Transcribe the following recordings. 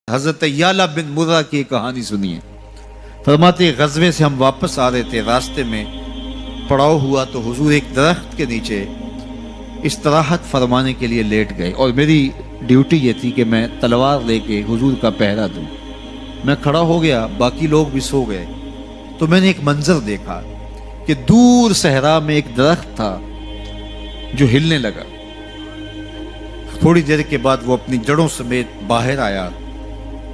حضرت یعلا بن مرہ کی کہانی سنیے۔ فرماتے غزوے سے ہم واپس آ رہے تھے، راستے میں پڑاؤ ہوا تو حضور ایک درخت کے نیچے استراحت فرمانے کے لیے لیٹ گئے، اور میری ڈیوٹی یہ تھی کہ میں تلوار لے کے حضور کا پہرا دوں۔ میں کھڑا ہو گیا، باقی لوگ بھی سو گئے، تو میں نے ایک منظر دیکھا کہ دور صحرا میں ایک درخت تھا جو ہلنے لگا۔ تھوڑی دیر کے بعد وہ اپنی جڑوں سمیت باہر آیا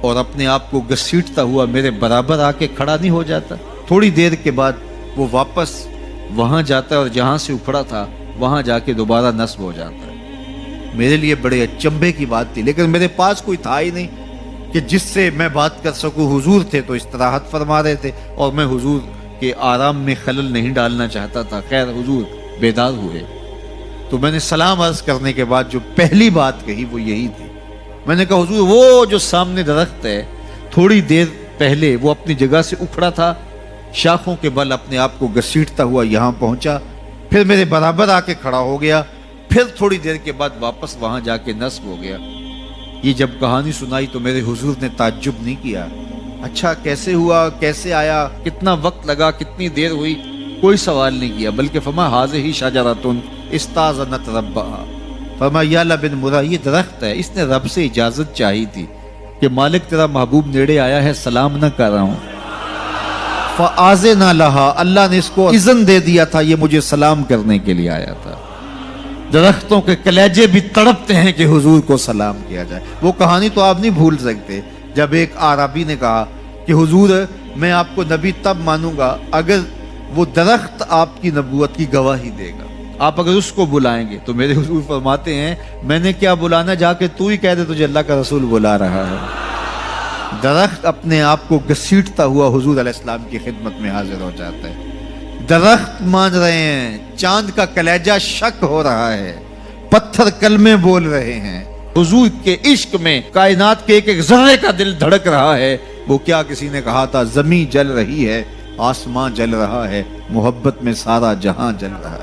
اور اپنے آپ کو گھسیٹتا ہوا میرے برابر آ کے کھڑا نہیں ہو جاتا۔ تھوڑی دیر کے بعد وہ واپس وہاں جاتا ہے اور جہاں سے اکھڑا تھا وہاں جا کے دوبارہ نصب ہو جاتا ہے۔ میرے لیے بڑے اچنبھے کی بات تھی، لیکن میرے پاس کوئی تھا ہی نہیں کہ جس سے میں بات کر سکوں۔ حضور تھے تو استراحت فرما رہے تھے اور میں حضور کے آرام میں خلل نہیں ڈالنا چاہتا تھا۔ خیر حضور بیدار ہوئے تو میں نے سلام عرض کرنے کے بعد جو پہلی بات کہی وہ یہی تھی۔ میں نے کہا حضور وہ جو سامنے درخت ہے، تھوڑی دیر پہلے وہ اپنی جگہ سے اکھڑا تھا، شاخوں کے بل اپنے آپ کو گھسیٹتا ہوا یہاں پہنچا، پھر میرے برابر آ کے کھڑا ہو گیا، پھر تھوڑی دیر کے بعد واپس وہاں جا کے نصب ہو گیا۔ یہ جب کہانی سنائی تو میرے حضور نے تعجب نہیں کیا، اچھا کیسے ہوا، کیسے آیا، کتنا وقت لگا، کتنی دیر ہوئی، کوئی سوال نہیں کیا، بلکہ فرمایا ہاذہ شجرۃ استاذنت ربھا، فرمایا یعلا بن مرہ یہ درخت ہے، اس نے رب سے اجازت چاہی تھی کہ مالک تیرا محبوب نیڑے آیا ہے، سلام نہ کر رہا ہوں، فآذن لہا، اللہ نے اس کو اذن دے دیا تھا، یہ مجھے سلام کرنے کے لیے آیا تھا۔ درختوں کے کلیجے بھی تڑپتے ہیں کہ حضور کو سلام کیا جائے۔ وہ کہانی تو آپ نہیں بھول سکتے جب ایک اعرابی نے کہا کہ حضور میں آپ کو نبی تب مانوں گا اگر وہ درخت آپ کی نبوت کی گواہی دے گا، آپ اگر اس کو بلائیں گے۔ تو میرے حضور فرماتے ہیں میں نے کیا بلانا، جا کے تو ہی کہہ دے تجھے اللہ کا رسول بلا رہا ہے۔ درخت اپنے آپ کو گھسیٹتا ہوا حضور علیہ السلام کی خدمت میں حاضر ہو جاتا ہے۔ درخت مان رہے ہیں، چاند کا کلیجہ شک ہو رہا ہے، پتھر کلمے بول رہے ہیں، حضور کے عشق میں کائنات کے ایک ایک ذرے کا دل دھڑک رہا ہے۔ وہ کیا کسی نے کہا تھا، زمین جل رہی ہے، آسمان جل رہا ہے، محبت میں سارا جہاں جل رہا ہے۔